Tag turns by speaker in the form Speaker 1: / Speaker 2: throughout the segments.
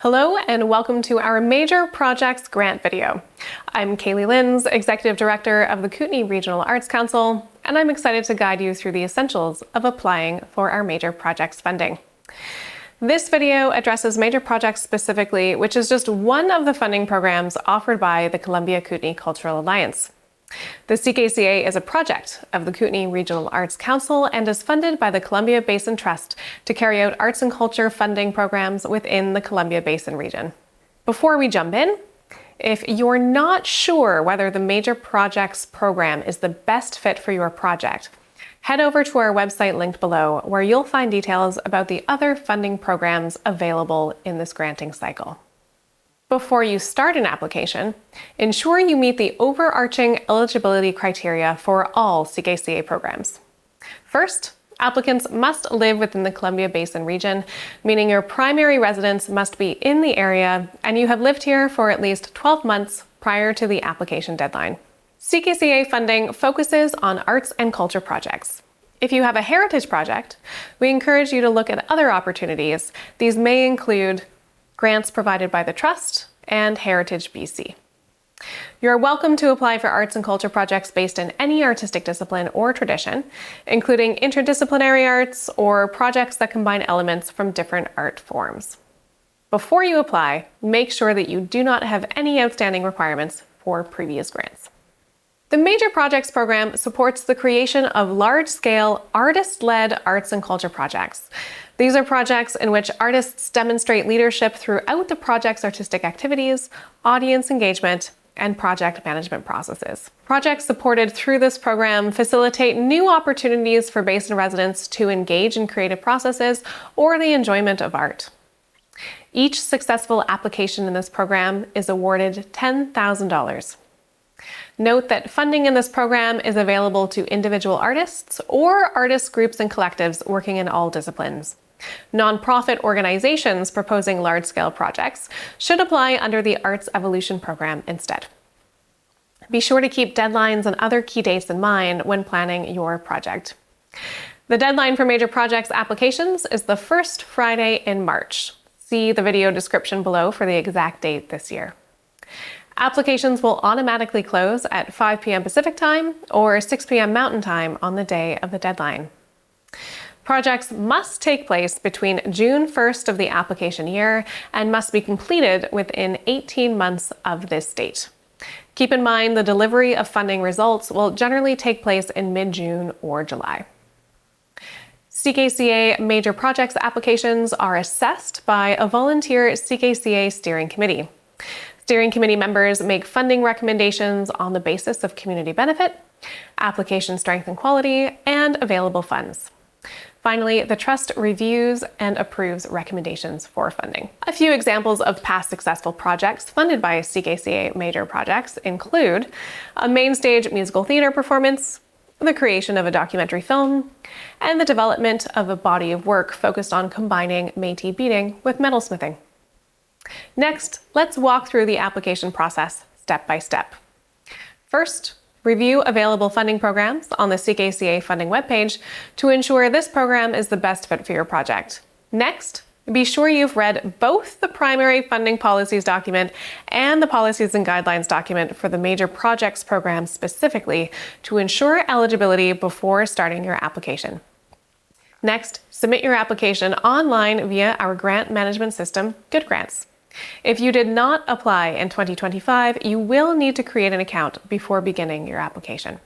Speaker 1: Hello and welcome to our Major Projects Grant video. I'm Kaylee Linz, Executive Director of the Kootenay Regional Arts Council, and I'm excited to guide you through the essentials of applying for our Major Projects funding. This video addresses Major Projects specifically, which is just one of the funding programs offered by the Columbia Kootenay Cultural Alliance. The CKCA is a project of the Kootenay Regional Arts Council and is funded by the Columbia Basin Trust to carry out arts and culture funding programs within the Columbia Basin region. Before we jump in, if you're not sure whether the Major Projects program is the best fit for your project, head over to our website linked below, where you'll find details about the other funding programs available in this granting cycle. Before you start an application, ensure you meet the overarching eligibility criteria for all CKCA programs. First, applicants must live within the Columbia Basin region, meaning your primary residence must be in the area and you have lived here for at least 12 months prior to the application deadline. CKCA funding focuses on arts and culture projects. If you have a heritage project, we encourage you to look at other opportunities. These may include grants provided by the Trust and Heritage BC. You're welcome to apply for arts and culture projects based in any artistic discipline or tradition, including interdisciplinary arts or projects that combine elements from different art forms. Before you apply, make sure that you do not have any outstanding requirements for previous grants. The Major Projects program supports the creation of large-scale, artist-led arts and culture projects. These are projects in which artists demonstrate leadership throughout the project's artistic activities, audience engagement, and project management processes. Projects supported through this program facilitate new opportunities for Basin residents to engage in creative processes or the enjoyment of art. Each successful application in this program is awarded $10,000. Note that funding in this program is available to individual artists or artist groups and collectives working in all disciplines. Nonprofit organizations proposing large-scale projects should apply under the Arts Evolution program instead. Be sure to keep deadlines and other key dates in mind when planning your project. The deadline for Major Projects applications is the first Friday in March. See the video description below for the exact date this year. Applications will automatically close at 5 p.m. Pacific Time or 6 p.m. Mountain Time on the day of the deadline. Projects must take place between June 1st of the application year and must be completed within 18 months of this date. Keep in mind the delivery of funding results will generally take place in mid-June or July. CKCA Major Projects applications are assessed by a volunteer CKCA steering committee. Steering committee members make funding recommendations on the basis of community benefit, application strength and quality, and available funds. Finally, the Trust reviews and approves recommendations for funding. A few examples of past successful projects funded by CKCA Major Projects include a main stage musical theater performance, the creation of a documentary film, and the development of a body of work focused on combining Métis beading with metalsmithing. Next, let's walk through the application process step by step. First, review available funding programs on the CKCA funding webpage to ensure this program is the best fit for your project. Next, be sure you've read both the primary funding policies document and the policies and guidelines document for the Major Projects program specifically to ensure eligibility before starting your application. Next, submit your application online via our grant management system, Good Grants. If you did not apply in 2025, you will need to create an account before beginning your application.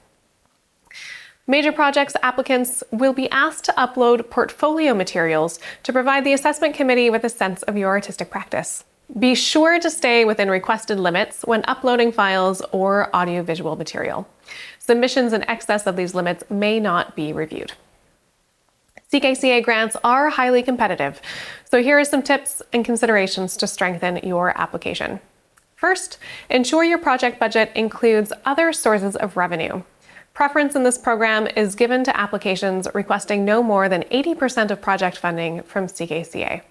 Speaker 1: Major Projects applicants will be asked to upload portfolio materials to provide the assessment committee with a sense of your artistic practice. Be sure to stay within requested limits when uploading files or audiovisual material. Submissions in excess of these limits may not be reviewed. CKCA grants are highly competitive, so here are some tips and considerations to strengthen your application. First, ensure your project budget includes other sources of revenue. Preference in this program is given to applications requesting no more than 80% of project funding from CKCA.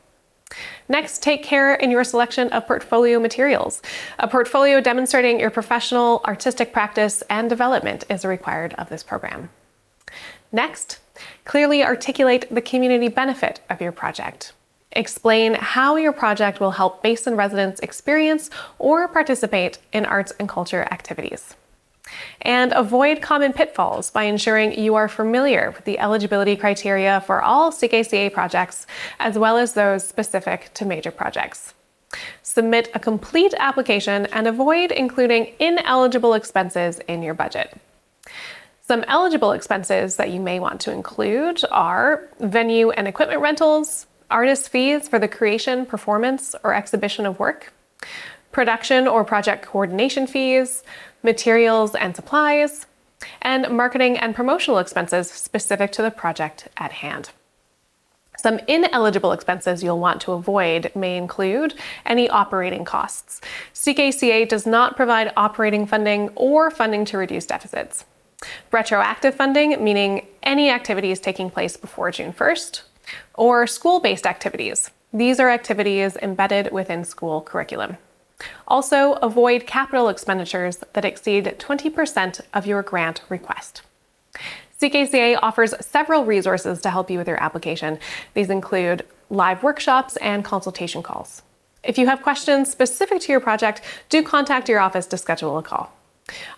Speaker 1: Next, take care in your selection of portfolio materials. A portfolio demonstrating your professional artistic practice and development is required of this program. Next, clearly articulate the community benefit of your project. Explain how your project will help Basin residents experience or participate in arts and culture activities. And avoid common pitfalls by ensuring you are familiar with the eligibility criteria for all CKCA projects, as well as those specific to major projects. Submit a complete application and avoid including ineligible expenses in your budget. Some eligible expenses that you may want to include are venue and equipment rentals, artist fees for the creation, performance, or exhibition of work, production or project coordination fees, materials and supplies, and marketing and promotional expenses specific to the project at hand. Some ineligible expenses you'll want to avoid may include any operating costs. CKCA does not provide operating funding or funding to reduce deficits. Retroactive funding, meaning any activities taking place before June 1st, or school-based activities. These are activities embedded within school curriculum. Also, avoid capital expenditures that exceed 20% of your grant request. CKCA offers several resources to help you with your application. These include live workshops and consultation calls. If you have questions specific to your project, do contact your office to schedule a call.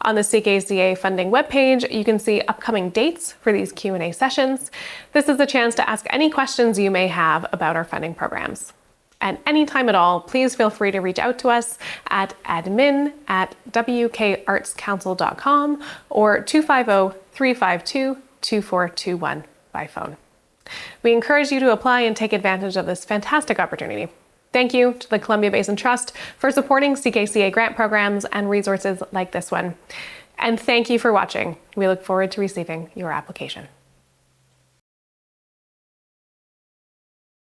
Speaker 1: On the CKCA funding webpage, you can see upcoming dates for these Q&A sessions. This is a chance to ask any questions you may have about our funding programs. And anytime at all, please feel free to reach out to us at admin@wkartscouncil.com or 250-352-2421 by phone. We encourage you to apply and take advantage of this fantastic opportunity. Thank you to the Columbia Basin Trust for supporting CKCA grant programs and resources like this one. And thank you for watching. We look forward to receiving your application.